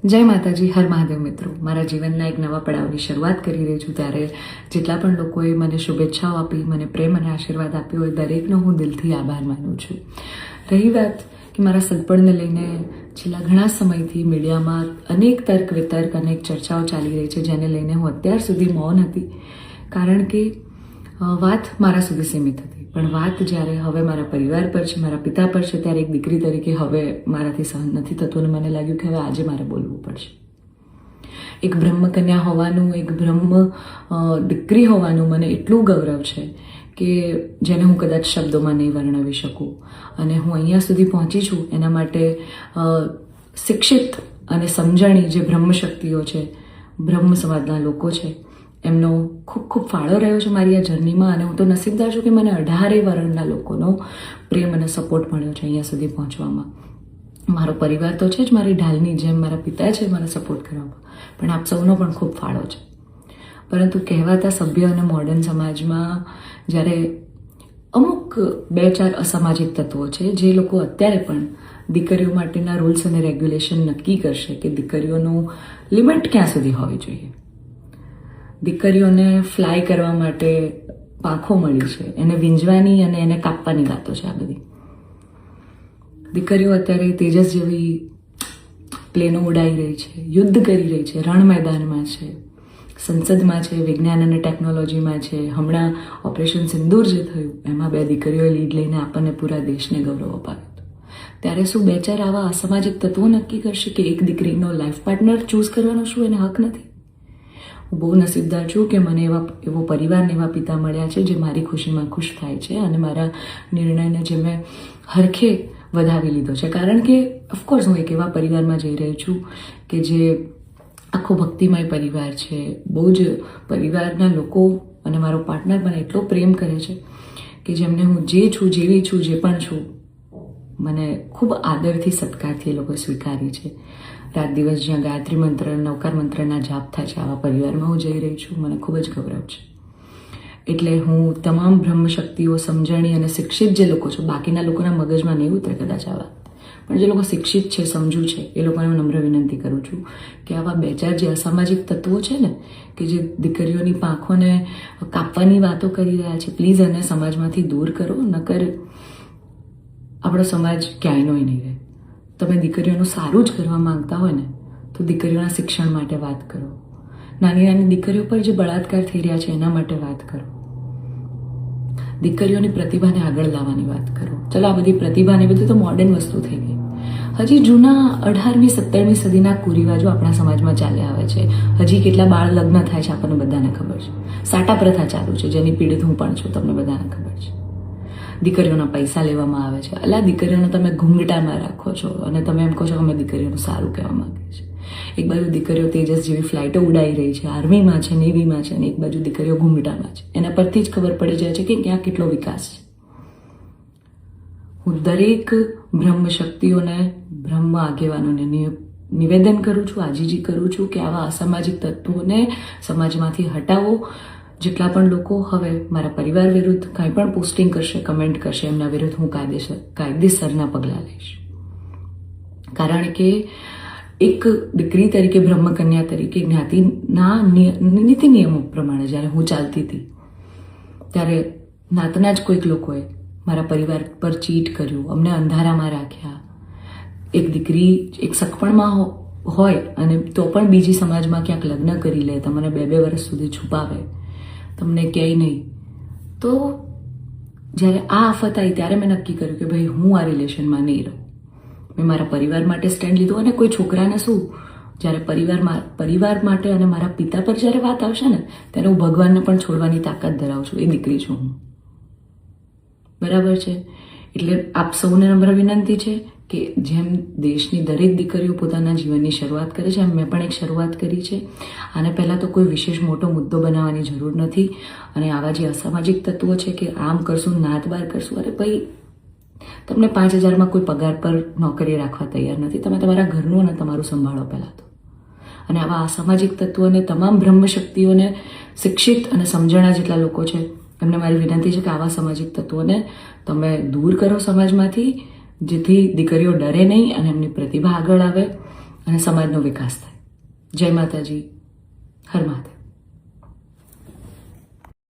જય માતાજી, હર મહાદેવ મિત્રો. મારા જીવનના એક નવા પડાવની શરૂઆત કરી રહી છું ત્યારે જેટલા પણ લોકોએ મને શુભેચ્છાઓ આપી, મને પ્રેમ અને આશીર્વાદ આપ્યો હોય દરેકનો હું દિલથી આભાર માનું છું. રહી વાત કે મારા સગપણને લઈને છેલ્લા ઘણા સમયથી મીડિયામાં અનેક તર્ક વિતર્ક, અનેક ચર્ચાઓ ચાલી રહી છે, જેને લઈને હું અત્યાર સુધી મૌન હતી, કારણ કે વાત મારા સુધી સીમિત હતી. પણ વાત જ્યારે હવે મારા પરિવાર પર છે, મારા પિતા પર છે, ત્યારે એક દીકરી તરીકે હવે મારાથી સહન નથી થતું અને મને લાગ્યું કે હવે આજે મારે બોલવું પડશે. એક બ્રહ્મકન્યા હોવાનું, એક બ્રહ્મ દીકરી હોવાનું મને એટલું ગૌરવ છે કે જેને હું કદાચ શબ્દોમાં નહીં વર્ણવી શકું. અને હું અહીંયા સુધી પહોંચી છું એના માટે શિક્ષિત અને સમજણી જે બ્રહ્મશક્તિઓ છે, બ્રહ્મ સમાજના લોકો છે, એમનો ખૂબ ખૂબ ફાળો રહ્યો છે મારી આ જર્નીમાં. અને હું તો નસીબદાર છું કે મને 18 વર્ણના લોકોનો પ્રેમ અને સપોર્ટ મળ્યો છે અહીંયા સુધી પહોંચવામાં. મારો પરિવાર તો છે જ, મારી ઢાલની જેમ મારા પિતા છે મને સપોર્ટ કરવામાં, પણ આપ સૌનો પણ ખૂબ ફાળો છે. પરંતુ કહેવાતા સભ્ય અને મોડર્ન સમાજમાં જ્યારે અમુક 2-4 અસામાજિક તત્વો છે જે લોકો અત્યારે પણ દીકરીઓ માટેના રૂલ્સ અને રેગ્યુલેશન નક્કી કરશે કે દીકરીઓનું લિમિટ ક્યાં સુધી હોવી જોઈએ, દીકરીઓને ફ્લાય કરવા માટે પાંખો મળી છે, એને વીંજવાની અને એને કાપવાની વાતો છે. આ બધી દીકરીઓ અત્યારે તેજસ જેવી પ્લેનો ઉડાઈ રહી છે, યુદ્ધ કરી રહી છે, રણ મેદાનમાં છે, સંસદમાં છે, વિજ્ઞાન અને ટેકનોલોજીમાં છે. હમણાં ઓપરેશન સિંદૂર જે થયું એમાં 2 દીકરીઓએ લીડ લઈને આપણને પૂરા દેશને ગૌરવ અપાવ્યું. ત્યારે શું 2-4 આવા અસામાજિક તત્વો નક્કી કરશે કે એક દીકરીનો લાઈફ પાર્ટનર ચૂઝ કરવાનો શું એને હક નથી? હું બહુ નસીબદાર છું કે મને એવો પરિવારને એવા પિતા મળ્યા છે જે મારી ખુશીમાં ખુશ થાય છે અને મારા નિર્ણયને જે મેં હરખે વધાવી લીધો છે. કારણ કે ઓફકોર્સ હું એક એવા પરિવારમાં જઈ રહી છું કે જે આખો ભક્તિમય પરિવાર છે. બહુ જ પરિવારના લોકો અને મારો પાર્ટનર મને એટલો પ્રેમ કરે છે કે જેમને હું જે છું, જેવી છું, જે પણ છું, મને ખૂબ આદરથી, સત્કારથી એ લોકો સ્વીકારી છે. રાત દિવસ જ્યાં ગાયત્રી મંત્ર, નવકાર મંત્રના જાપ થાય છે, આવા પરિવારમાં હું જઈ રહી છું. મને ખૂબ જ ગૌરવ છે. એટલે હું તમામ બ્રહ્મશક્તિઓ, સમજણી અને શિક્ષિત જે લોકો છે, બાકીના લોકોના મગજમાં નહીં ઉતરે કદાચ આ વાત, પણ જે લોકો શિક્ષિત છે, સમજુ છે, એ લોકોને હું નમ્ર વિનંતી કરું છું કે આવા 2-4 જે અસામાજિક તત્વો છે ને, કે જે દીકરીઓની પાંખોને કાપવાની વાતો કરી રહ્યા છે, પ્લીઝ એને સમાજમાંથી દૂર કરો, નકર આપણો સમાજ ક્યાંયનો નહીં રહે. તમે દીકરીઓનું સારું જ કરવા માંગતા હોય ને તો દીકરીઓના શિક્ષણ માટે વાત કરો. નાની નાની દીકરીઓ પર જે બળાત્કાર થઈ રહ્યા છે એના માટે વાત કરો. દીકરીઓની પ્રતિભાને આગળ લાવવાની વાત કરો. ચલો, આ બધી પ્રતિભાને બધી તો મોડર્ન વસ્તુ થઈ ગઈ. હજી જૂના 18મી 17મી સદીના કુરિવાજો આપણા સમાજમાં ચાલ્યા આવે છે. હજી કેટલા બાળ લગ્ન થાય છે આપણને બધાને ખબર છે. સાટા પ્રથા ચાલુ છે જેની પીડિત હું પણ છું, તમને બધાને ખબર છે. દીકરીઓના પૈસા લેવામાં આવે છે. અલા, દીકરીઓને તમે ઘૂંઘટામાં રાખો છો અને તમે એમ કહો છો કે અમે દીકરીઓનું સારું કહેવા માંગીએ છીએ. એક બાજુ દીકરીઓ તેજસ જેવી ફ્લાઇટો ઉડાઈ રહી છે, આર્મીમાં છે, નેવીમાં છે, અને એક બાજુ દીકરીઓ ઘૂંઘટામાં છે. એના પરથી જ ખબર પડી જાય છે કે ક્યાં કેટલો વિકાસ છે. હું દરેક બ્રહ્મ શક્તિઓને, બ્રહ્મ આગેવાનોને નિવેદન કરું છું, આજીજી કરું છું કે આવા અસામાજિક તત્વોને સમાજમાંથી હટાવો. જેટલા પણ લોકો હવે મારા પરિવાર વિરુદ્ધ કંઈ પણ પોસ્ટિંગ કરશે, કમેન્ટ કરશે, એમના વિરુદ્ધ હું કાયદેસરના પગલાં લઈશ. કારણ કે એક દીકરી તરીકે, બ્રહ્મકન્યા તરીકે, જ્ઞાતિના નીતિ નિયમો પ્રમાણે જ્યારે હું ચાલતી હતી ત્યારે નાતના જ કોઈક લોકોએ મારા પરિવાર પર ચીટ કર્યું, અમને અંધારામાં રાખ્યા. એક દીકરી એક સગપણમાં હોય અને તો પણ બીજી સમાજમાં ક્યાંક લગ્ન કરી લે, તમને 2-2 વર્ષ સુધી છુપાવે, તમને ક્યાંય નહીં. તો જ્યારે આ આફત આવી ત્યારે મેં નક્કી કર્યું કે ભાઈ હું આ રિલેશનમાં નહીં રહું. મેં મારા પરિવાર માટે સ્ટેન્ડ લીધું. અને કોઈ છોકરાને શું, જ્યારે પરિવાર માટે અને મારા પિતા પર જ્યારે વાત આવશે ને ત્યારે હું ભગવાનને પણ છોડવાની તાકાત ધરાવું છું. એ દીકરી છું હું, બરાબર છે? એટલે આપ સૌને નમ્ર વિનંતી છે કે જેમ દેશની દરેક દીકરીઓ પોતાના જીવનની શરૂઆત કરે છે, એમ મેં પણ એક શરૂઆત કરી છે. આને પહેલાં તો કોઈ વિશેષ મોટો મુદ્દો બનાવવાની જરૂર નથી. અને આવા જે અસામાજિક તત્વો છે કે આમ કરશું, નાત બાર કરશું, અરે ભાઈ, તમને 5,000માં કોઈ પગાર પર નોકરી રાખવા તૈયાર નથી. તમે તમારા ઘરનું અને તમારું સંભાળો પહેલાં તો. અને આવા અસામાજિક તત્વોને, તમામ બ્રહ્મશક્તિઓને, શિક્ષિત અને સમજણા જેટલા લોકો છે એમને મારી વિનંતી છે કે આવા સામાજિક તત્વોને તમે દૂર કરો સમાજમાંથી, જેથી દીકરીઓ ડરે નહીં અને એમની પ્રતિભા આગળ આવે. અને સમાજનો વિકાસ થાય. જય માતાજી, હર માતા.